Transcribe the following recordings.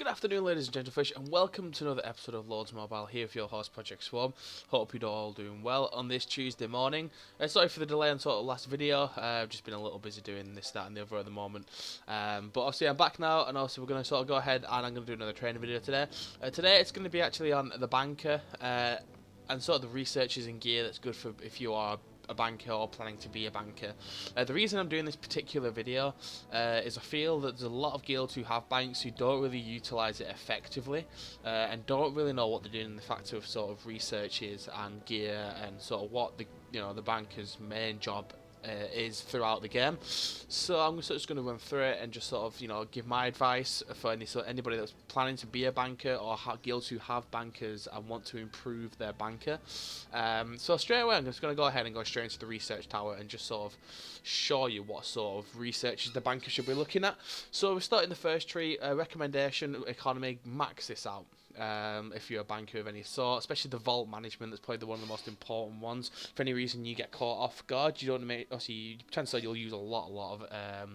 Good afternoon, ladies and gentlefish, and welcome to another episode of Lords Mobile here for your host, Project Swarm. Hope you're all doing well on this Tuesday morning. Sorry for the delay on sort of last video. I've just been a little busy doing this, that, and the other at the moment. But obviously, I'm back now, and also we're going to sort of go ahead and I'm going to do another training video today. Today, it's going to be actually on the banker and sort of the researches and gear that's good for if you are a banker or planning to be a banker. The reason I'm doing this particular video is I feel that there's a lot of guilds who have banks who don't really utilise it effectively and don't really know what they're doing in the fact of sort of researches and gear and sort of what the banker's main job is throughout the game. So I'm just going to run through it and just sort of give my advice for anybody that's planning to be a banker or guilds who have bankers and want to improve their banker. So straight away I'm just going to go ahead and go straight into the research tower and just sort of show you what sort of researches the banker should be looking at. So we're starting the first tree. Recommendation economy, max this out. If you're a banker of any sort, especially the vault management, that's probably one of the most important ones. For any reason you get caught off guard, you don't make, obviously chances are you'll use a lot of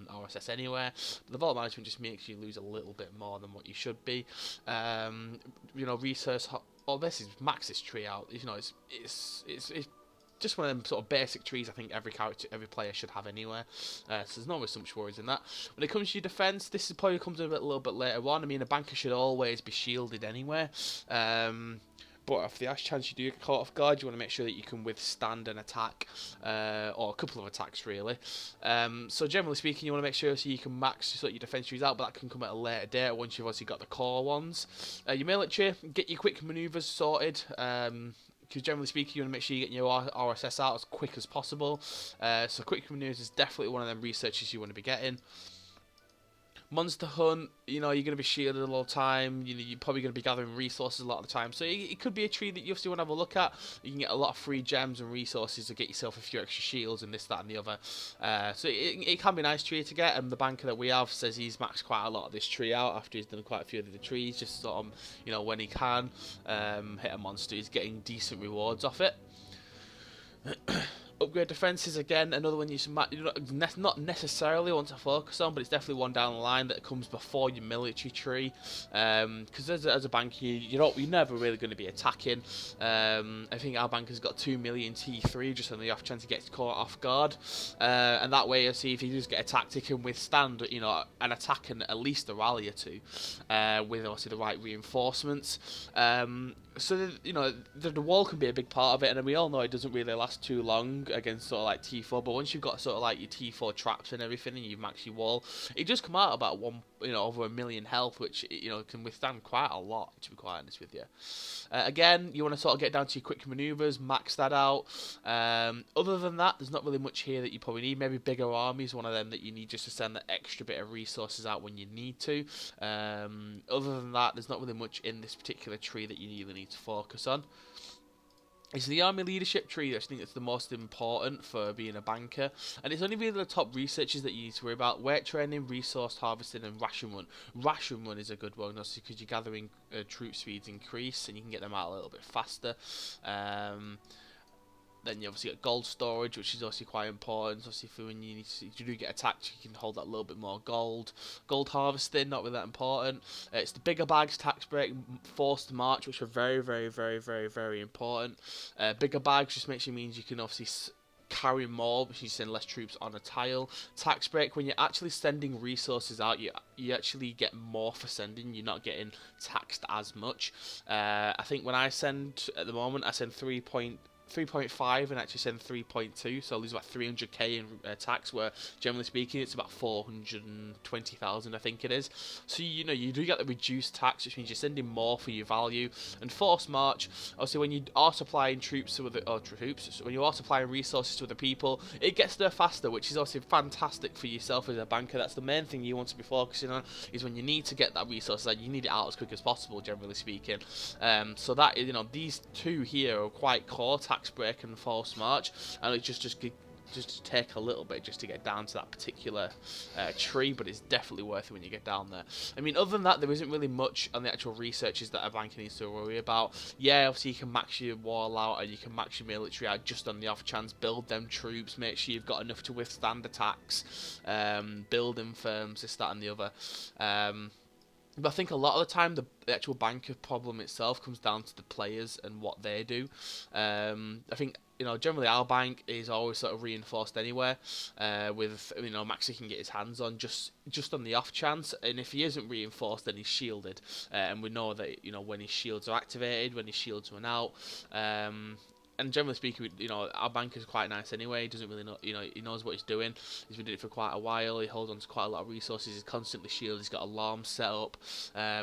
RSS anyway, but the vault management just makes you lose a little bit more than what you should be. Research, this is max this tree out. It's just one of them sort of basic trees I think every player should have anyway. So there's not really so much worries in that. When it comes to your defense, this is probably comes a little bit later on. I mean, a banker should always be shielded anyway. But if the chance you do get caught off guard, you want to make sure that you can withstand an attack, or a couple of attacks really. So generally speaking, you want to make sure so you can max sort of your defense trees out, but that can come at a later date once you've obviously got the core ones. Your military, get your quick maneuvers sorted. Because generally speaking, you want to make sure you get your RSS out as quick as possible. So quick maneuvers is definitely one of them researches you want to be getting. Monster hunt, you're going to be shielded a lot of time. You're probably going to be gathering resources a lot of the time. So it could be a tree that you obviously want to have a look at. You can get a lot of free gems and resources to get yourself a few extra shields and this, that, and the other. So it can be a nice tree to get. And the banker that we have says he's maxed quite a lot of this tree out after he's done quite a few of the trees. Just sort of, when he can hit a monster, he's getting decent rewards off it. Upgrade defences, again, another one you not necessarily want to focus on, but it's definitely one down the line that comes before your military tree. Because as a banker, you're never really going to be attacking. I think our banker's got 2 million T3 just on the off chance he gets caught off guard. And that way, if he does get attacked, he can withstand an attack and at least a rally or two with obviously the right reinforcements. So the wall can be a big part of it, and we all know it doesn't really last too long against sort of like T4. But once you've got sort of like your T4 traps and everything, and you've maxed your wall, it does come out about over 1 million health, which can withstand quite a lot, to be quite honest with you. Again, you want to sort of get down to your quick maneuvers, max that out. Other than that, there's not really much here that you probably need. Maybe bigger armies, one of them that you need just to send that extra bit of resources out when you need to. Other than that, there's not really much in this particular tree that you really need to focus on. It's the army leadership tree. I think it's the most important for being a banker, and it's only really the top researches that you need to worry about: weight training, resource harvesting, and ration run. Ration run is a good one, obviously, because you're gathering troop speeds increase, and you can get them out a little bit faster. Then you obviously got gold storage, which is obviously quite important. Obviously, for when if you do get attacked, you can hold that little bit more gold. Gold harvesting, not really that important. It's the bigger bags, tax break, forced march, which are very, very, very, very, very important. Bigger bags just means you can obviously carry more, because you send less troops on a tile. Tax break, when you're actually sending resources out, you actually get more for sending. You're not getting taxed as much. I think when I send, at the moment, I send 3.5 and actually send 3.2, so I lose about 300k in tax, where generally speaking it's about 420,000 I think it is. So you do get the reduced tax, which means you're sending more for your value. And forced march, obviously when you are supplying when you are supplying resources to other people, it gets there faster, which is obviously fantastic for yourself as a banker. That's the main thing you want to be focusing on, is when you need to get that resource, you need it out as quick as possible, generally speaking. So that these two here are quite core: tax break and forced march, and it just take a little bit just to get down to that particular tree, but it's definitely worth it when you get down there. I mean, other than that, there isn't really much on the actual researches that a banker needs to worry about. Yeah, obviously you can max your wall out and you can max your military out just on the off chance. Build them troops, make sure you've got enough to withstand attacks, building firms, this, that and the other. But I think a lot of the time the actual banker problem itself comes down to the players and what they do. I think generally our bank is always sort of reinforced anyway, with Maxi can get his hands on just on the off chance, and if he isn't reinforced, then he's shielded, and we know that when his shields are activated, when his shields run out. And generally speaking, our banker is quite nice anyway. He doesn't really know, he knows what he's doing. He's been doing it for quite a while. He holds on to quite a lot of resources. He's constantly shielded. He's got alarms set up.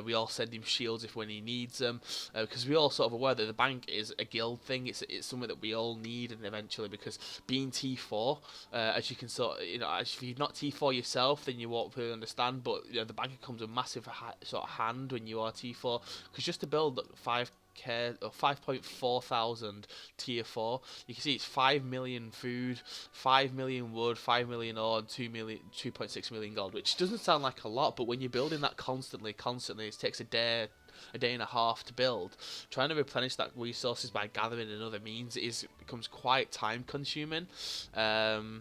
We all send him shields if when he needs them, because we all sort of aware that the bank is a guild thing. It's something that we all need, and eventually, because being T4, as you can sort of, if you're not T4 yourself, then you won't really understand. But the banker comes a massive sort of hand when you are T4, because just to build 5.4 thousand tier 4, you can see it's 5 million food, 5 million wood, 5 million ore, and 2.6 million gold, which doesn't sound like a lot, but when you're building that constantly, it takes a day and a half to build. Trying to replenish that resources by gathering in other means becomes quite time consuming. So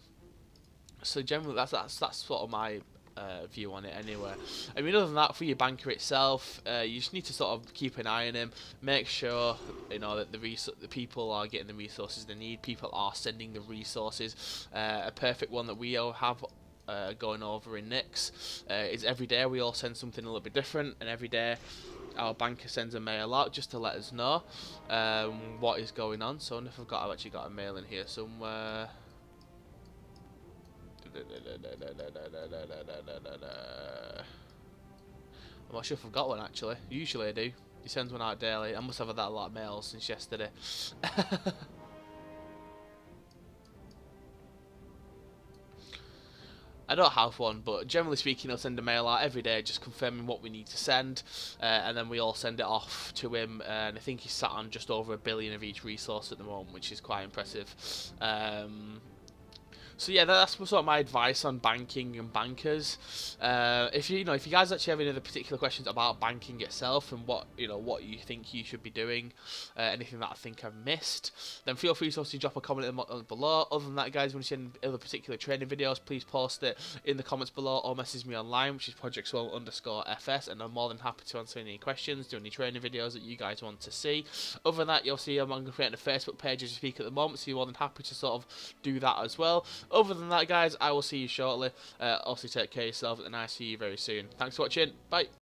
generally that's sort of my view on it anyway. I mean, other than that, for your banker itself, you just need to sort of keep an eye on him, make sure that the people are getting the resources they need, people are sending the resources. A perfect one that we all have going over in Nyx is every day we all send something a little bit different, and every day our banker sends a mail out just to let us know what is going on. So if I've actually got a mail in here somewhere. I'm not sure if I've got one actually. Usually I do. He sends one out daily. I must have had that a lot of mails since yesterday. I don't have one, but generally speaking, he'll send a mail out every day, just confirming what we need to send, and then we all send it off to him. And I think he's sat on just over 1 billion of each resource at the moment, which is quite impressive. So yeah, that's sort of my advice on banking and bankers. If you guys actually have any other particular questions about banking itself and what you think you should be doing, anything that I think I've missed, then feel free to obviously drop a comment below. Other than that, guys, when you see any other particular training videos, please post it in the comments below or message me online, which is projectswell_fs, and I'm more than happy to answer any questions, do any training videos that you guys want to see. Other than that, you'll see I'm creating a Facebook page as we speak at the moment, so you're more than happy to sort of do that as well. Other than that, guys, I will see you shortly. Also, take care of yourself, and I see you very soon. Thanks for watching. Bye.